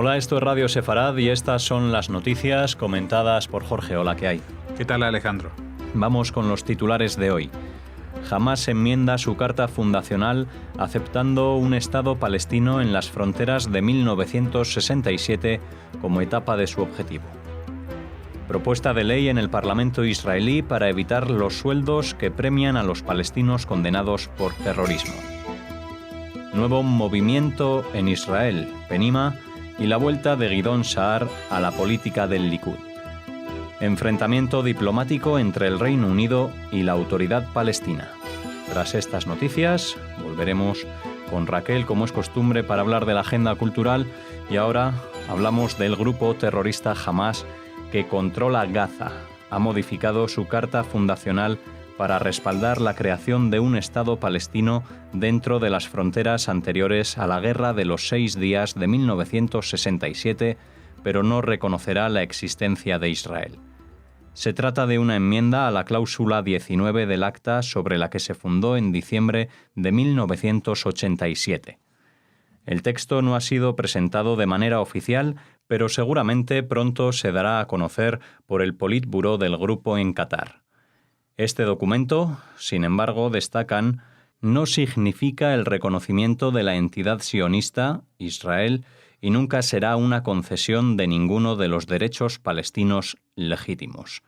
Hola, esto es Radio Sefarad y estas son las noticias comentadas por Jorge. Hola, ¿qué hay? ¿Qué tal, Alejandro? Vamos con los titulares de hoy. Hamás enmienda su carta fundacional aceptando un Estado palestino en las fronteras de 1967 como etapa de su objetivo. Propuesta de ley en el Parlamento israelí para evitar los sueldos que premian a los palestinos condenados por terrorismo. Nuevo movimiento en Israel, Penima, y la vuelta de Gidón Saar a la política del Likud. Enfrentamiento diplomático entre el Reino Unido y la Autoridad Palestina. Tras estas noticias, volveremos con Raquel, como es costumbre, para hablar de la agenda cultural, y ahora hablamos del grupo terrorista Hamás que controla Gaza. Ha modificado su carta fundacional para respaldar la creación de un Estado palestino dentro de las fronteras anteriores a la Guerra de los 6 Días de 1967, pero no reconocerá la existencia de Israel. Se trata de una enmienda a la cláusula 19 del Acta sobre la que se fundó en diciembre de 1987. El texto no ha sido presentado de manera oficial, pero seguramente pronto se dará a conocer por el Politburó del grupo en Qatar. Este documento, sin embargo, destacan, no significa el reconocimiento de la entidad sionista, Israel, y nunca será una concesión de ninguno de los derechos palestinos legítimos.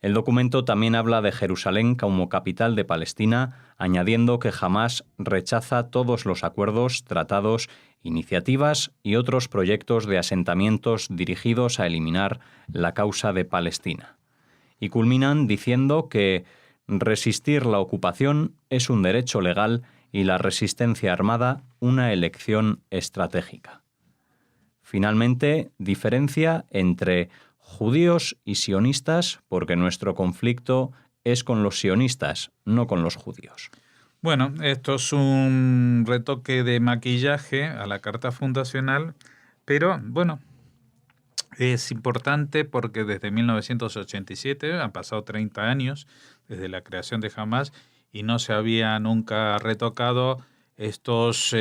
El documento también habla de Jerusalén como capital de Palestina, añadiendo que Hamás rechaza todos los acuerdos, tratados, iniciativas y otros proyectos de asentamientos dirigidos a eliminar la causa de Palestina. Y culminan diciendo que resistir la ocupación es un derecho legal y la resistencia armada una elección estratégica. Finalmente, diferencia entre judíos y sionistas, porque nuestro conflicto es con los sionistas, no con los judíos. Bueno, esto es un retoque de maquillaje a la carta fundacional, pero bueno, es importante porque desde 1987 han pasado 30 años desde la creación de Hamás y no se había nunca retocado estos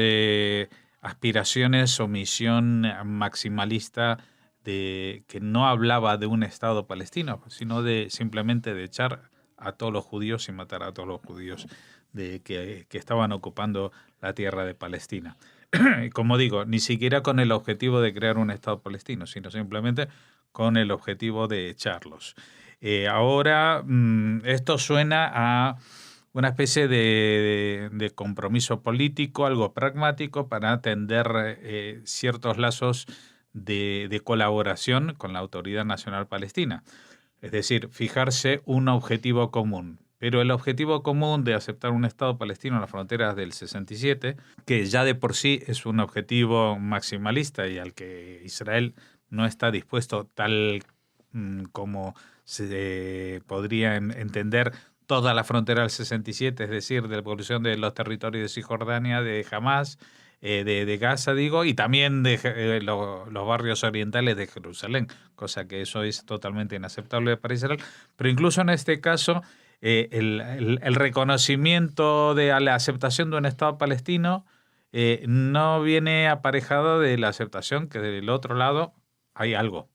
aspiraciones o misión maximalista de que no hablaba de un Estado palestino, sino de simplemente de echar a todos los judíos y matar a todos los judíos que estaban ocupando la tierra de Palestina. Como digo, ni siquiera con el objetivo de crear un Estado palestino, sino simplemente con el objetivo de echarlos. Ahora, esto suena a una especie de compromiso político, algo pragmático, para tender ciertos lazos de colaboración con la Autoridad Nacional Palestina. Es decir, fijarse un objetivo común. Pero el objetivo común de aceptar un Estado palestino en las fronteras del 67, que ya de por sí es un objetivo maximalista y al que Israel no está dispuesto, tal como se podría entender toda la frontera del 67, es decir, de la evolución de los territorios de Cisjordania, de Hamás, de Gaza, digo, y también de los barrios orientales de Jerusalén, cosa que eso es totalmente inaceptable para Israel. Pero incluso en este caso, el reconocimiento de la aceptación de un Estado palestino no viene aparejado de la aceptación que del otro lado hay algo.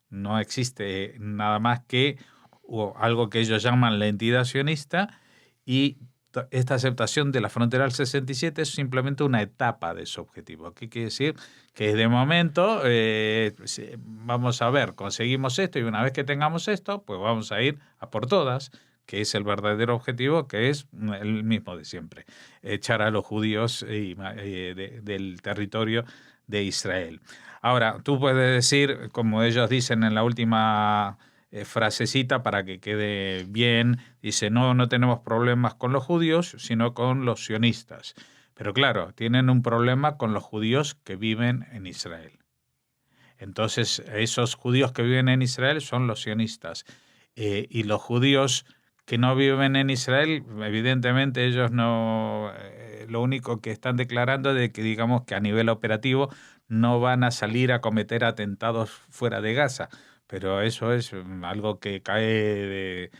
No existe nada más que algo que ellos llaman la entidad sionista, y esta aceptación de la frontera del 67 es simplemente una etapa de ese objetivo. ¿Qué quiere decir? Que de momento vamos a ver, conseguimos esto y una vez que tengamos esto, pues vamos a ir a por todas, que es el verdadero objetivo, que es el mismo de siempre, echar a los judíos del territorio de Israel. Ahora, tú puedes decir, como ellos dicen en la última frasecita para que quede bien, dice, no tenemos problemas con los judíos, sino con los sionistas. Pero claro, tienen un problema con los judíos que viven en Israel. Entonces, esos judíos que viven en Israel son los sionistas. Y los judíos que no viven en Israel, evidentemente ellos no, lo único que están declarando es de que, digamos, que a nivel operativo no van a salir a cometer atentados fuera de Gaza, pero eso es algo que cae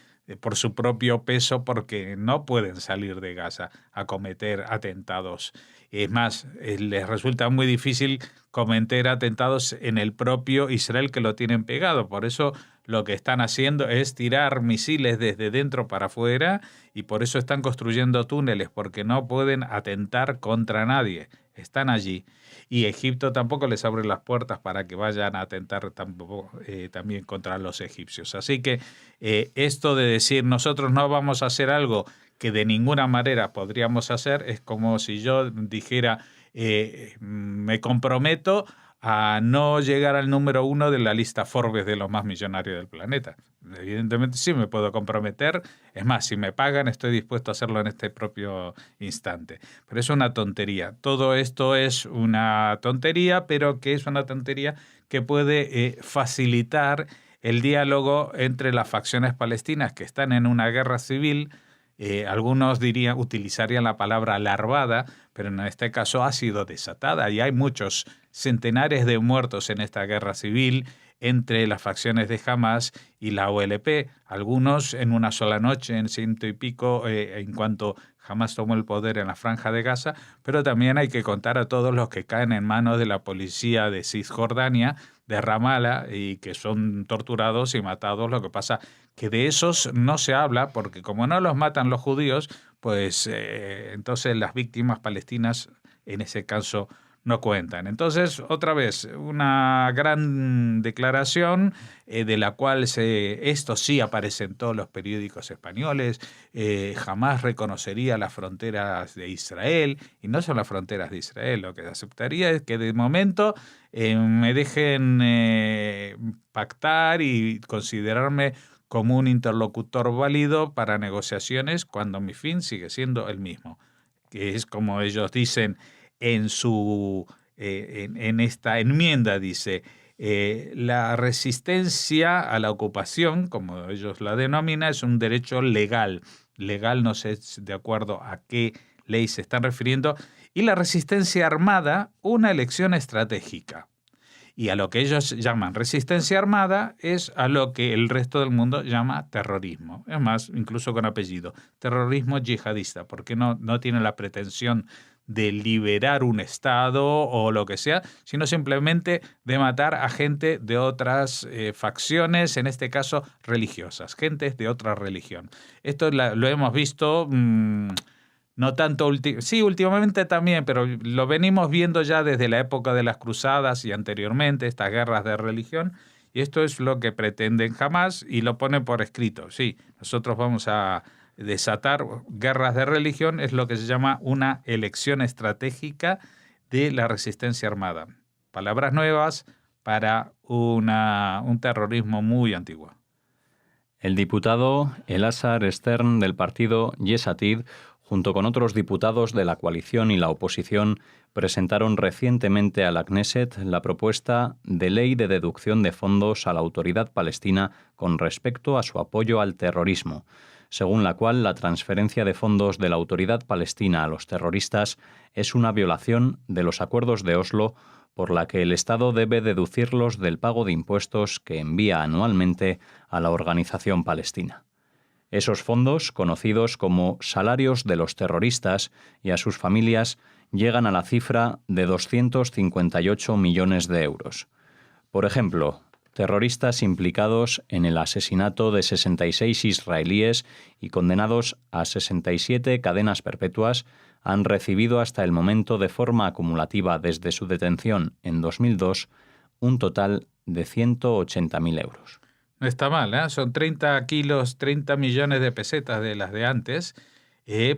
por su propio peso, porque no pueden salir de Gaza a cometer atentados. Es más, les resulta muy difícil cometer atentados en el propio Israel, que lo tienen pegado. Por eso lo que están haciendo es tirar misiles desde dentro para afuera, y por eso están construyendo túneles, porque no pueden atentar contra nadie. Están allí. Y Egipto tampoco les abre las puertas para que vayan a atentar también contra los egipcios. Así que esto de decir nosotros no vamos a hacer algo que de ninguna manera podríamos hacer, es como si yo dijera me comprometo a no llegar al número 1 de la lista Forbes de los más millonarios del planeta. Evidentemente sí me puedo comprometer. Es más, si me pagan, estoy dispuesto a hacerlo en este propio instante. Pero es una tontería. Todo esto es una tontería, pero que es una tontería que puede facilitar el diálogo entre las facciones palestinas que están en una guerra civil. Algunos utilizarían la palabra larvada, pero en este caso ha sido desatada, y hay muchos centenares de muertos en esta guerra civil entre las facciones de Hamas y la OLP, algunos en una sola noche, en 100 y pico, en cuanto Hamas tomó el poder en la Franja de Gaza, pero también hay que contar a todos los que caen en manos de la policía de Cisjordania, de Ramallah, y que son torturados y matados. Lo que pasa que de esos no se habla, porque como no los matan los judíos, pues entonces las víctimas palestinas en ese caso no cuentan. Entonces, otra vez, una gran declaración de la cual esto sí aparece en todos los periódicos españoles. Jamás reconocería las fronteras de Israel, y no son las fronteras de Israel. Lo que aceptaría es que de momento me dejen pactar y considerarme como un interlocutor válido para negociaciones, cuando mi fin sigue siendo el mismo, que es como ellos dicen en esta enmienda, dice la resistencia a la ocupación, como ellos la denominan, es un derecho legal. Legal, no sé de acuerdo a qué ley se están refiriendo, y la resistencia armada, una elección estratégica. Y a lo que ellos llaman resistencia armada es a lo que el resto del mundo llama terrorismo. Es más, incluso con apellido, terrorismo yihadista, porque no tiene la pretensión de liberar un Estado o lo que sea, sino simplemente de matar a gente de otras facciones, en este caso religiosas, gentes de otra religión. Esto lo hemos visto... no tanto, sí, últimamente también, pero lo venimos viendo ya desde la época de las cruzadas y anteriormente, estas guerras de religión, y esto es lo que pretenden Hamas, y lo ponen por escrito. Sí, nosotros vamos a desatar guerras de religión, es lo que se llama una elección estratégica de la resistencia armada. Palabras nuevas para un terrorismo muy antiguo. El diputado Elazar Stern del partido Yesh Atid, junto con otros diputados de la coalición y la oposición, presentaron recientemente a la Knesset la propuesta de ley de deducción de fondos a la autoridad palestina con respecto a su apoyo al terrorismo, según la cual la transferencia de fondos de la autoridad palestina a los terroristas es una violación de los acuerdos de Oslo, por la que el Estado debe deducirlos del pago de impuestos que envía anualmente a la organización palestina. Esos fondos, conocidos como salarios de los terroristas y a sus familias, llegan a la cifra de 258 millones de euros. Por ejemplo, terroristas implicados en el asesinato de 66 israelíes y condenados a 67 cadenas perpetuas han recibido hasta el momento, de forma acumulativa desde su detención en 2002, un total de 180.000 euros. No está mal, ¿eh? Son 30 kilos, 30 millones de pesetas de las de antes,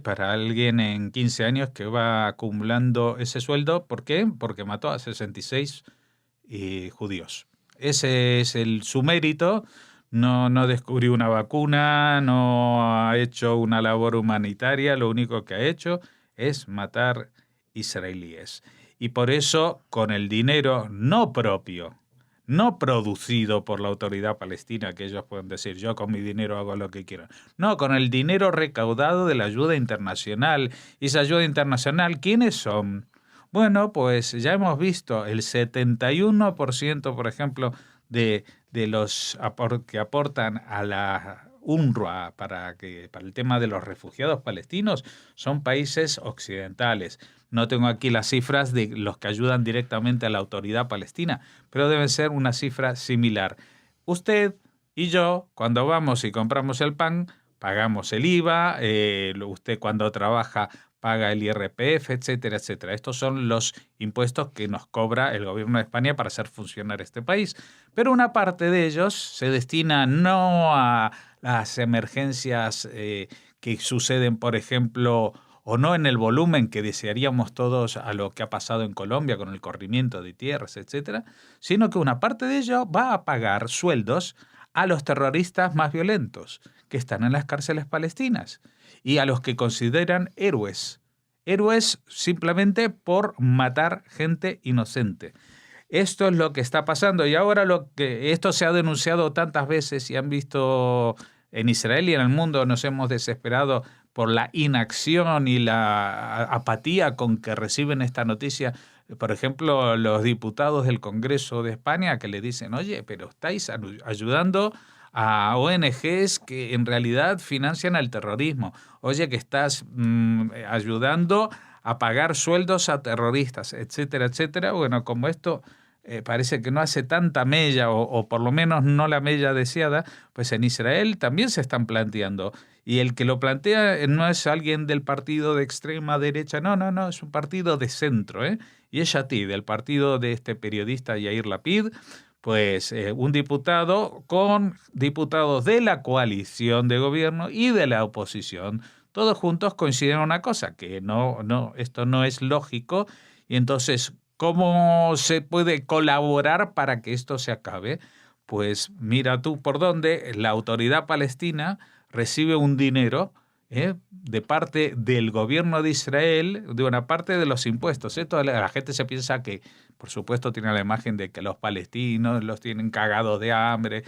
para alguien en 15 años que va acumulando ese sueldo. ¿Por qué? Porque mató a 66 judíos. Ese es su mérito. No descubrió una vacuna, no ha hecho una labor humanitaria, lo único que ha hecho es matar israelíes. Y por eso, con el dinero no propio, no producido por la autoridad palestina, que ellos pueden decir, yo con mi dinero hago lo que quiero. No, con el dinero recaudado de la ayuda internacional. ¿Y esa ayuda internacional quiénes son? Bueno, pues ya hemos visto el 71%, por ejemplo, de los que aportan a la UNRWA, para el tema de los refugiados palestinos, son países occidentales. No tengo aquí las cifras de los que ayudan directamente a la autoridad palestina, pero debe ser una cifra similar. Usted y yo, cuando vamos y compramos el pan, pagamos el IVA, usted cuando trabaja paga el IRPF, etcétera, etcétera. Estos son los impuestos que nos cobra el gobierno de España para hacer funcionar este país. Pero una parte de ellos se destina no a las emergencias que suceden, por ejemplo, o no en el volumen que desearíamos todos a lo que ha pasado en Colombia con el corrimiento de tierras, etcétera, sino que una parte de ello va a pagar sueldos a los terroristas más violentos que están en las cárceles palestinas y a los que consideran héroes. Héroes simplemente por matar gente inocente. Esto es lo que está pasando y ahora esto se ha denunciado tantas veces y han visto en Israel y en el mundo, nos hemos desesperado por la inacción y la apatía con que reciben esta noticia. Por ejemplo, los diputados del Congreso de España que le dicen, oye, pero estáis ayudando a ONGs que en realidad financian el terrorismo. Oye, que estás ayudando a pagar sueldos a terroristas, etcétera, etcétera. Bueno, como esto parece que no hace tanta mella, o por lo menos no la mella deseada, pues en Israel también se están planteando. Y el que lo plantea no es alguien del partido de extrema derecha, no, es un partido de centro, Y es Yatid, del partido de este periodista Yair Lapid, pues un diputado con diputados de la coalición de gobierno y de la oposición, todos juntos coinciden en una cosa, que esto no es lógico, y entonces, ¿cómo se puede colaborar para que esto se acabe? Pues mira tú por dónde la autoridad palestina recibe un dinero de parte del gobierno de Israel, de una parte de los impuestos. Esto la gente se piensa que, por supuesto, tiene la imagen de que los palestinos los tienen cagados de hambre,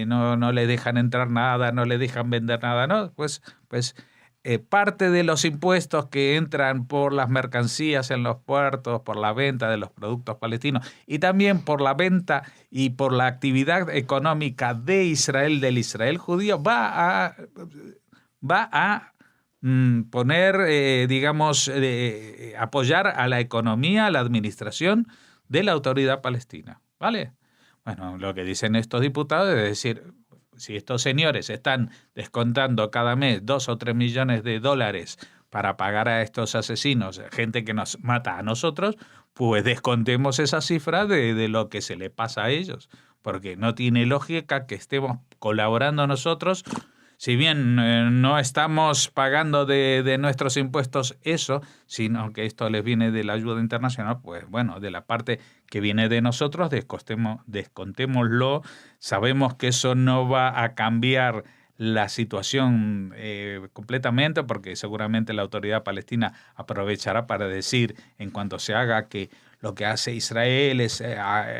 no les dejan entrar nada, no les dejan vender nada, ¿no? Pues parte de los impuestos que entran por las mercancías en los puertos, por la venta de los productos palestinos y también por la venta y por la actividad económica de Israel, del Israel judío, va a poner, apoyar a la economía, a la administración de la autoridad palestina, ¿vale? Bueno, lo que dicen estos diputados es decir, si estos señores están descontando cada mes 2 o 3 millones de dólares para pagar a estos asesinos, gente que nos mata a nosotros, pues descontemos esa cifra de lo que se le pasa a ellos, porque no tiene lógica que estemos colaborando nosotros. Si bien no estamos pagando de nuestros impuestos eso, sino que esto les viene de la ayuda internacional, pues bueno, de la parte que viene de nosotros, descontémoslo. Sabemos que eso no va a cambiar la situación completamente, porque seguramente la autoridad palestina aprovechará para decir, en cuanto se haga, que lo que hace Israel es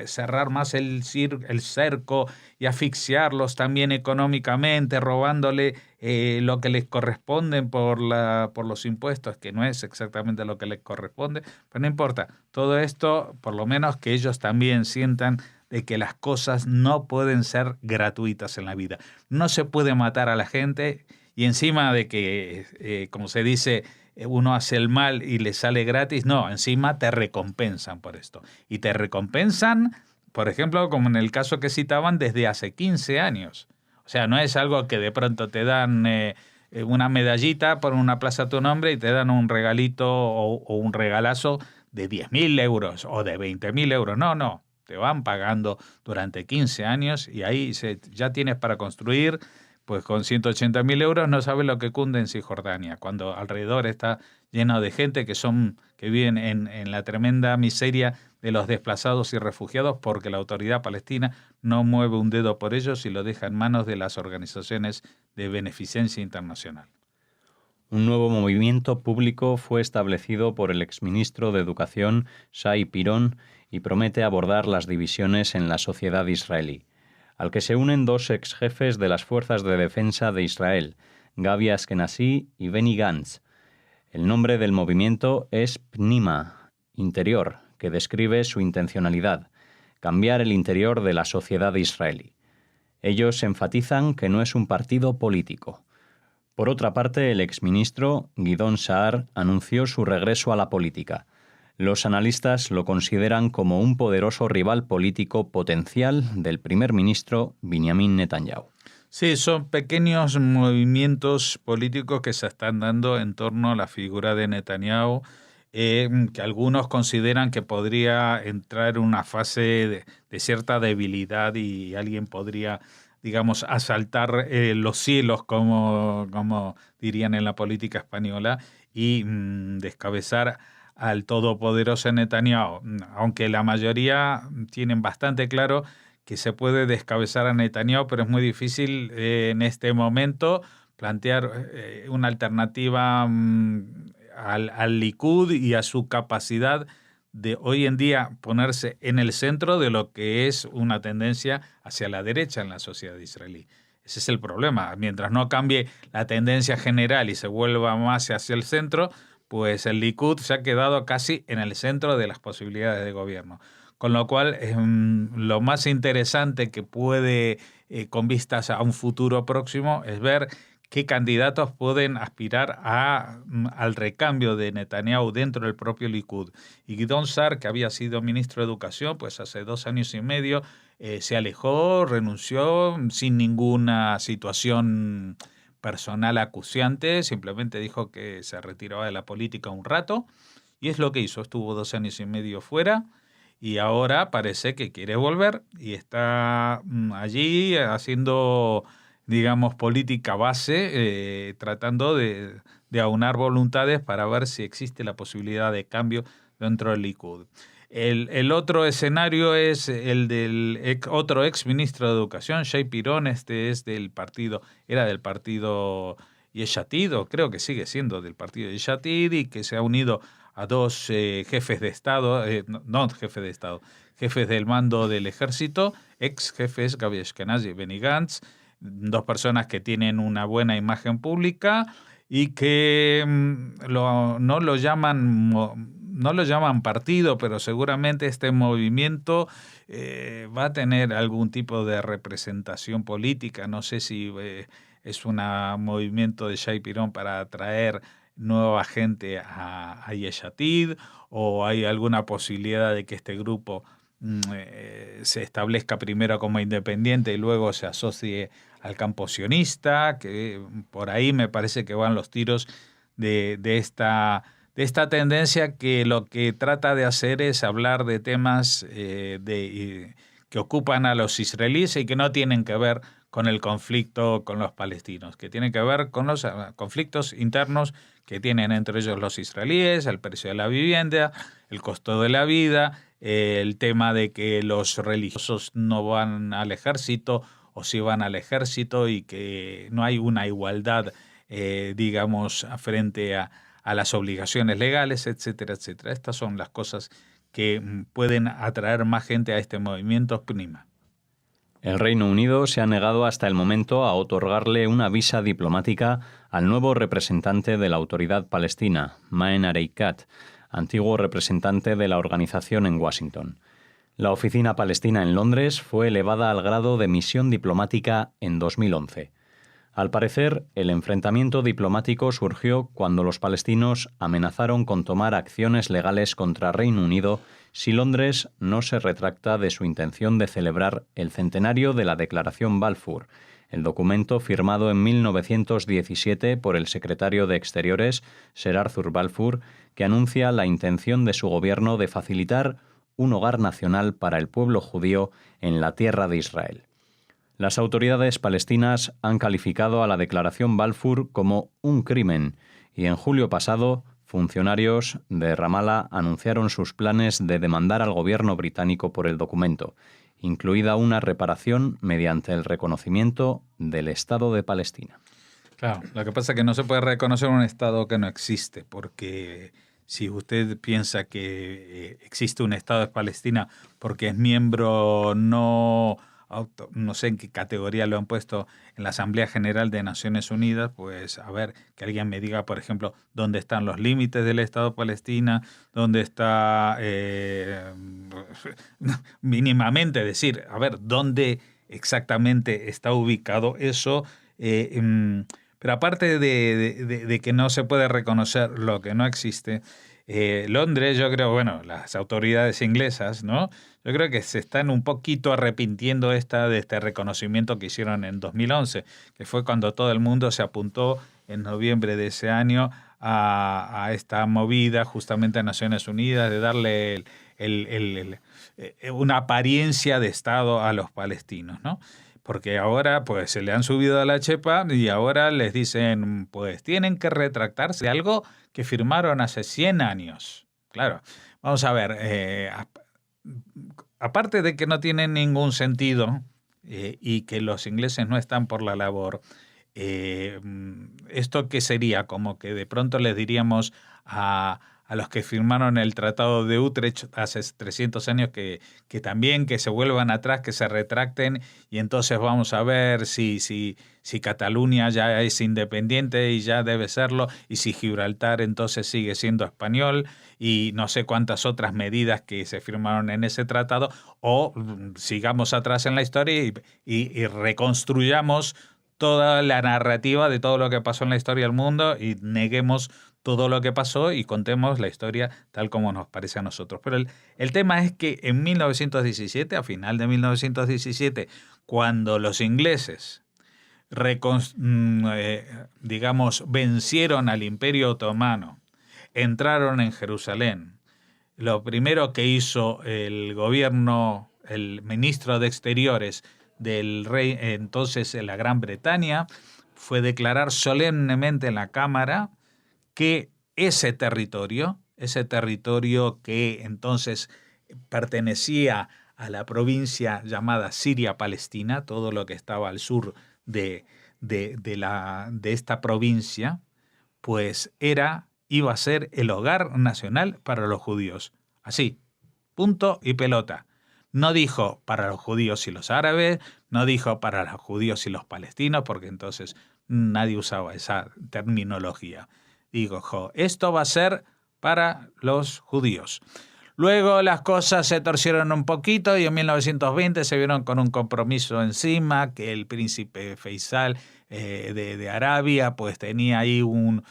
cerrar más el cerco y asfixiarlos también económicamente, robándole lo que les corresponde por los impuestos, que no es exactamente lo que les corresponde, pero no importa. Todo esto, por lo menos que ellos también sientan de que las cosas no pueden ser gratuitas en la vida. No se puede matar a la gente y encima de que, como se dice, uno hace el mal y le sale gratis, no, encima te recompensan por esto. Y te recompensan, por ejemplo, como en el caso que citaban, desde hace 15 años. O sea, no es algo que de pronto te dan una medallita por una plaza a tu nombre y te dan un regalito o un regalazo de 10.000 euros o de 20.000 euros. No, te van pagando durante 15 años y ahí ya tienes para construir. Pues con 180.000 euros no sabes lo que cunde en Cisjordania, cuando alrededor está lleno de gente que viven en la tremenda miseria de los desplazados y refugiados, porque la autoridad palestina no mueve un dedo por ellos y lo deja en manos de las organizaciones de beneficencia internacional. Un nuevo movimiento público fue establecido por el exministro de Educación, Shai Piron, y promete abordar las divisiones en la sociedad israelí, al que se unen 2 exjefes de las Fuerzas de Defensa de Israel, Gabi Ashkenazi y Benny Gantz. El nombre del movimiento es Pnima, interior, que describe su intencionalidad, cambiar el interior de la sociedad israelí. Ellos enfatizan que no es un partido político. Por otra parte, el exministro Guidón Saar anunció su regreso a la política. Los analistas lo consideran como un poderoso rival político potencial del primer ministro Benjamin Netanyahu. Sí, son pequeños movimientos políticos que se están dando en torno a la figura de Netanyahu, que algunos consideran que podría entrar en una fase de cierta debilidad y alguien podría, digamos, asaltar los cielos, como dirían en la política española, y descabezar al todopoderoso Netanyahu, aunque la mayoría tienen bastante claro que se puede descabezar a Netanyahu, pero es muy difícil en este momento plantear una alternativa al Likud y a su capacidad de hoy en día ponerse en el centro de lo que es una tendencia hacia la derecha en la sociedad israelí. Ese es el problema. Mientras no cambie la tendencia general y se vuelva más hacia el centro, pues el Likud se ha quedado casi en el centro de las posibilidades de gobierno. Con lo cual, lo más interesante que puede, con vistas a un futuro próximo, es ver qué candidatos pueden aspirar al recambio de Netanyahu dentro del propio Likud. Y Guidón Saar, que había sido ministro de Educación, pues hace 2 años y medio, se alejó, renunció sin ninguna situación personal acuciante, simplemente dijo que se retiraba de la política un rato, y es lo que hizo. Estuvo 2 años y medio fuera, y ahora parece que quiere volver y está allí haciendo, digamos, política base, tratando de aunar voluntades para ver si existe la posibilidad de cambio dentro del Likud. El otro escenario es el del otro ex ministro de Educación, Shai Pirón. Este es era del partido Yesh Atid, o creo que sigue siendo del partido Yesh Atid, y que se ha unido a 2 jefes de Estado, jefes del mando del ejército, ex jefes, Gabi Ashkenazi y Benny Gantz, 2 personas que tienen una buena imagen pública y que no lo llaman partido, pero seguramente este movimiento va a tener algún tipo de representación política. No sé si es un movimiento de Shai Pirón para atraer nueva gente a Yesh Atid, o hay alguna posibilidad de que este grupo se establezca primero como independiente y luego se asocie al campo sionista, que por ahí me parece que van los tiros de esta tendencia, que lo que trata de hacer es hablar de temas que ocupan a los israelíes y que no tienen que ver con el conflicto con los palestinos, que tienen que ver con los conflictos internos que tienen entre ellos los israelíes, el precio de la vivienda, el costo de la vida, el tema de que los religiosos no van al ejército o sí van al ejército, y que no hay una igualdad, digamos, frente a las obligaciones legales, etcétera, etcétera. Estas son las cosas que pueden atraer más gente a este movimiento PNIMA. El Reino Unido se ha negado hasta el momento a otorgarle una visa diplomática al nuevo representante de la Autoridad Palestina, Maen Areikat, antiguo representante de la organización en Washington. La oficina palestina en Londres fue elevada al grado de misión diplomática en 2011. Al parecer, el enfrentamiento diplomático surgió cuando los palestinos amenazaron con tomar acciones legales contra Reino Unido si Londres no se retracta de su intención de celebrar el centenario de la Declaración Balfour, el documento firmado en 1917 por el secretario de Exteriores, Sir Arthur Balfour, que anuncia la intención de su gobierno de facilitar un hogar nacional para el pueblo judío en la tierra de Israel. Las autoridades palestinas han calificado a la Declaración Balfour como un crimen, y en julio pasado, funcionarios de Ramallah anunciaron sus planes de demandar al gobierno británico por el documento, incluida una reparación mediante el reconocimiento del Estado de Palestina. Claro, lo que pasa es que no se puede reconocer un Estado que no existe, porque si usted piensa que existe un Estado de Palestina porque es miembro no sé en qué categoría lo han puesto en la Asamblea General de Naciones Unidas, pues a ver, que alguien me diga, por ejemplo, dónde están los límites del Estado de Palestina, dónde está mínimamente decir, a ver, dónde exactamente está ubicado eso. Pero aparte de que no se puede reconocer lo que no existe, Londres, yo creo, bueno, las autoridades inglesas, ¿no? Yo creo que se están un poquito arrepintiendo de este reconocimiento que hicieron en 2011, que fue cuando todo el mundo se apuntó en noviembre de ese año a esta movida justamente a Naciones Unidas de darle una apariencia de Estado a los palestinos, ¿no? Porque ahora pues se le han subido a la chepa y ahora les dicen pues tienen que retractarse de algo que firmaron hace 100 años. Claro, vamos a ver, aparte de que no tiene ningún sentido y que los ingleses no están por la labor, ¿esto qué sería? Como que de pronto les diríamos a los que firmaron el Tratado de Utrecht hace 300 años que también que se vuelvan atrás, que se retracten y entonces vamos a ver si Cataluña ya es independiente y ya debe serlo y si Gibraltar entonces sigue siendo español y no sé cuántas otras medidas que se firmaron en ese tratado o sigamos atrás en la historia y reconstruyamos toda la narrativa de todo lo que pasó en la historia del mundo y neguemos todo lo que pasó y contemos la historia tal como nos parece a nosotros. Pero el tema es que en 1917, a final de 1917, cuando los ingleses vencieron al Imperio Otomano, entraron en Jerusalén, lo primero que hizo el gobierno, el ministro de Exteriores del rey entonces en la Gran Bretaña, fue declarar solemnemente en la Cámara que ese territorio que entonces pertenecía a la provincia llamada Siria-Palestina, todo lo que estaba al sur de esta provincia, pues iba a ser el hogar nacional para los judíos. Así, punto y pelota. No dijo para los judíos y los árabes, no dijo para los judíos y los palestinos, porque entonces nadie usaba esa terminología. Digo, esto va a ser para los judíos. Luego las cosas se torcieron un poquito y en 1920 se vieron con un compromiso encima, que el príncipe Faisal de Arabia pues tenía ahí un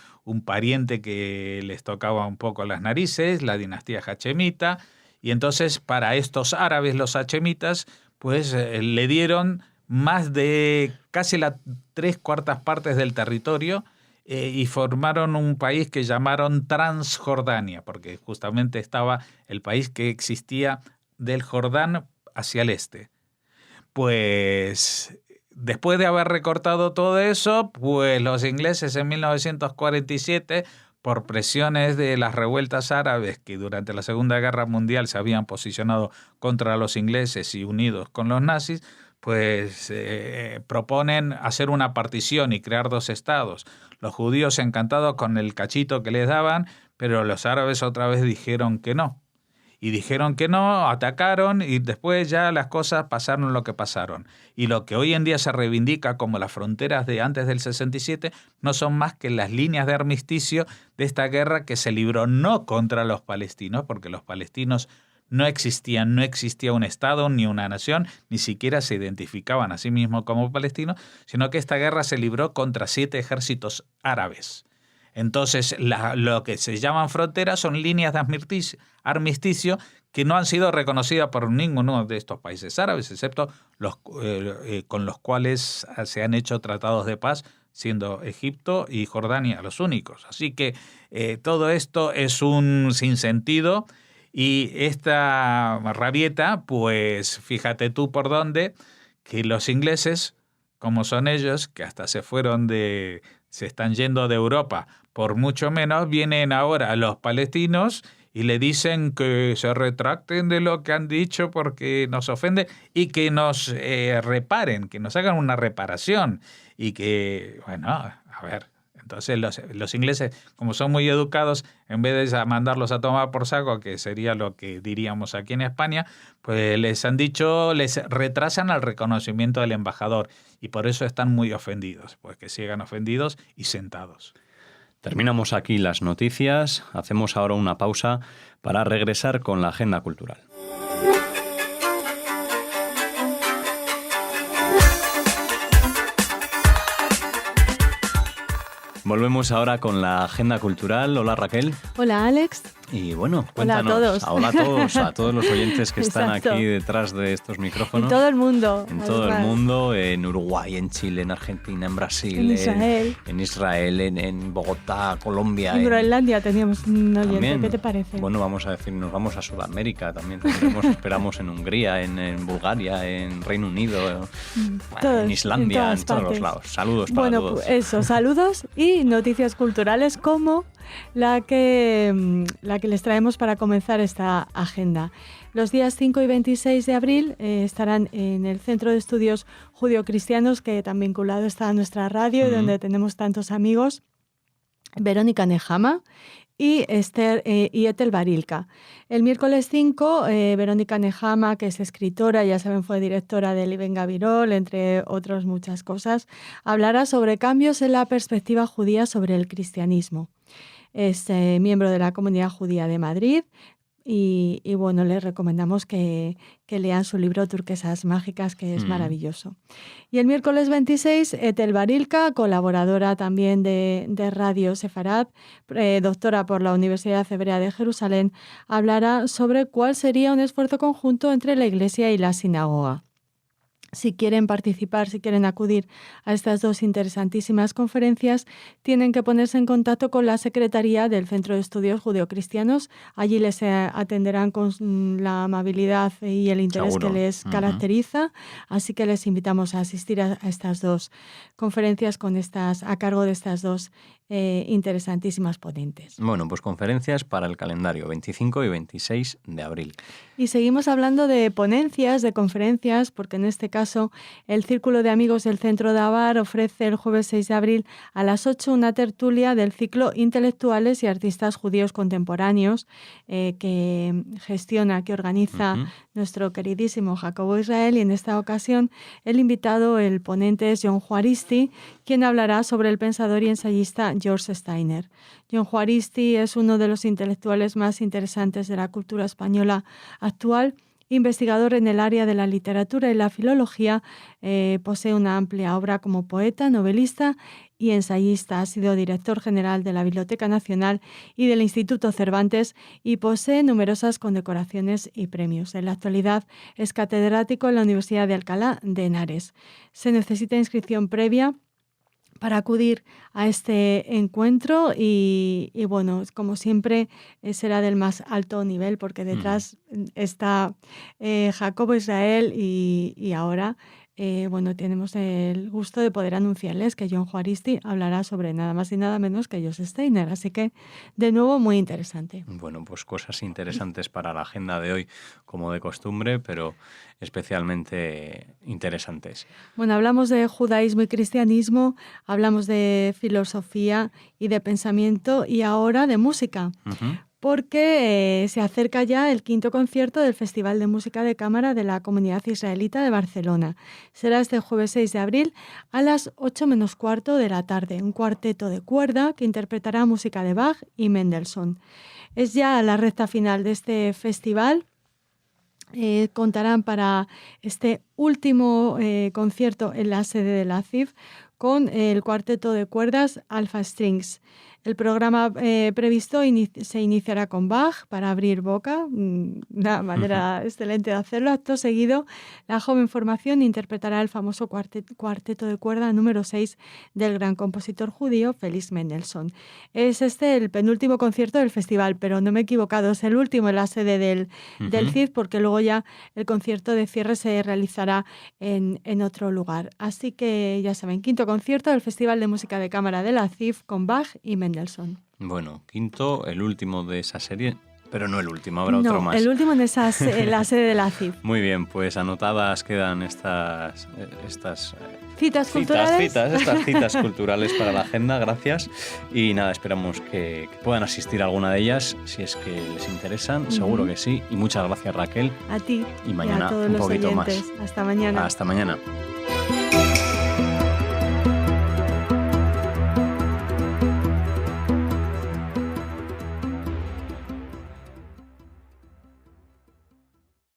pariente que les tocaba un poco las narices, la dinastía hachemita, y entonces para estos árabes, los hachemitas, pues le dieron más de casi las 3/4 partes del territorio y formaron un país que llamaron Transjordania, porque justamente estaba el país que existía del Jordán hacia el este. Pues después de haber recortado todo eso, pues los ingleses en 1947, por presiones de las revueltas árabes que durante la Segunda Guerra Mundial se habían posicionado contra los ingleses y unidos con los nazis, pues proponen hacer una partición y crear 2 estados. Los judíos encantados con el cachito que les daban, pero los árabes otra vez dijeron que no. Y dijeron que no, atacaron y después ya las cosas pasaron lo que pasaron. Y lo que hoy en día se reivindica como las fronteras de antes del 67 no son más que las líneas de armisticio de esta guerra que se libró no contra los palestinos, porque los palestinos no existía un Estado ni una nación, ni siquiera se identificaban a sí mismos como palestinos, sino que esta guerra se libró contra 7 ejércitos árabes. Entonces, lo que se llaman fronteras son líneas de armisticio que no han sido reconocidas por ninguno de estos países árabes, excepto los con los cuales se han hecho tratados de paz, siendo Egipto y Jordania los únicos. Así que todo esto es un sinsentido. Y esta rabieta, pues fíjate tú por dónde, que los ingleses, como son ellos, que hasta se están yendo de Europa por mucho menos, vienen ahora a los palestinos y le dicen que se retracten de lo que han dicho porque nos ofende y que nos reparen, que nos hagan una reparación y que, bueno, a ver. Entonces los ingleses, como son muy educados, en vez de mandarlos a tomar por saco, que sería lo que diríamos aquí en España, pues les retrasan al reconocimiento del embajador y por eso están muy ofendidos, pues que sigan ofendidos y sentados. Terminamos aquí las noticias, hacemos ahora una pausa para regresar con la agenda cultural. Volvemos ahora con la agenda cultural. Hola, Raquel. Hola, Alex. Y bueno, cuéntanos. Hola a todos. A todos los oyentes que están Exacto. aquí detrás de estos micrófonos. En todo el mundo. En todo el mundo, en Uruguay, en Chile, en Argentina, en Brasil, en Israel, en Bogotá, Colombia. En Groenlandia teníamos un oyente. También, ¿qué te parece? Bueno, vamos a decir, nos vamos a Sudamérica también. Esperamos en Hungría, en Bulgaria, en Reino Unido, en Islandia, en todos los lados. Saludos para todos. Pues eso, saludos y noticias culturales como la que les traemos para comenzar esta agenda. Los días 5 y 26 de abril estarán en el Centro de Estudios Judio-Cristianos, que tan vinculado está a nuestra radio y donde tenemos tantos amigos, Verónica Nehama y Ethel Barilka. El miércoles 5, Verónica Nehama, que es escritora, ya saben, fue directora del Ibn Gabirol, entre otras muchas cosas, hablará sobre cambios en la perspectiva judía sobre el cristianismo. Es miembro de la Comunidad Judía de Madrid y bueno, les recomendamos que lean su libro Turquesas Mágicas, que es maravilloso. Y el miércoles 26, Ethel Barilka, colaboradora también de Radio Sefarad, doctora por la Universidad Hebrea de Jerusalén, hablará sobre cuál sería un esfuerzo conjunto entre la Iglesia y la sinagoga. Si quieren participar, si quieren acudir a estas dos interesantísimas conferencias, tienen que ponerse en contacto con la Secretaría del Centro de Estudios Judeocristianos. Allí les atenderán con la amabilidad y el interés Seguro. que les caracteriza. Así que les invitamos a asistir a estas dos conferencias a cargo de estas dos interesantísimas ponentes. Bueno, pues conferencias para el calendario 25 y 26 de abril. Y seguimos hablando de ponencias, de conferencias, porque en este caso el Círculo de Amigos del Centro de Abar ofrece el jueves 6 de abril a las 8 una tertulia del ciclo Intelectuales y Artistas Judíos Contemporáneos que organiza nuestro queridísimo Jacobo Israel, y en esta ocasión el invitado, el ponente, es John Juaristi, quien hablará sobre el pensador y ensayista George Steiner. John Juaristi es uno de los intelectuales más interesantes de la cultura española actual. Investigador en el área de la literatura y la filología, posee una amplia obra como poeta, novelista y ensayista. Ha sido director general de la Biblioteca Nacional y del Instituto Cervantes y posee numerosas condecoraciones y premios. En la actualidad es catedrático en la Universidad de Alcalá de Henares. Se necesita inscripción previa para acudir a este encuentro y bueno, como siempre será del más alto nivel, porque detrás está Jacobo Israel y ahora bueno, tenemos el gusto de poder anunciarles que John Juaristi hablará sobre nada más y nada menos que George Steiner, así que de nuevo muy interesante. Bueno, pues cosas interesantes para la agenda de hoy, como de costumbre, pero especialmente interesantes. Bueno, hablamos de judaísmo y cristianismo, hablamos de filosofía y de pensamiento y ahora de música. Porque se acerca ya el 5º concierto del Festival de Música de Cámara de la Comunidad Israelita de Barcelona. Será este jueves 6 de abril a las 8 menos cuarto de la tarde, un cuarteto de cuerda que interpretará música de Bach y Mendelssohn. Es ya la recta final de este festival. Contarán para este último concierto en la sede de la CIF con el cuarteto de cuerdas Alpha Strings. El programa previsto se iniciará con Bach para abrir boca, una manera excelente de hacerlo. Acto seguido, la joven formación interpretará el famoso cuarteto de cuerda número 6 del gran compositor judío Félix Mendelssohn. Es el penúltimo concierto del festival, pero no me he equivocado, es el último en la sede del CID, porque luego ya el concierto de cierre se realizará en otro lugar. Así que ya saben, 5º concierto del Festival de Música de Cámara de la CIF con Bach y Mendelssohn. Bueno, 5º, el último de esa serie, pero no el último, habrá otro más. El último en la sede de la CIF. Muy bien, pues anotadas quedan estas citas culturales. Estas citas culturales para la agenda, gracias. Y nada, esperamos que puedan asistir a alguna de ellas, si es que les interesan, seguro que sí. Y muchas gracias, Raquel. A ti y mañana y a todos un los poquito oyentes. más. Hasta mañana. Hasta mañana.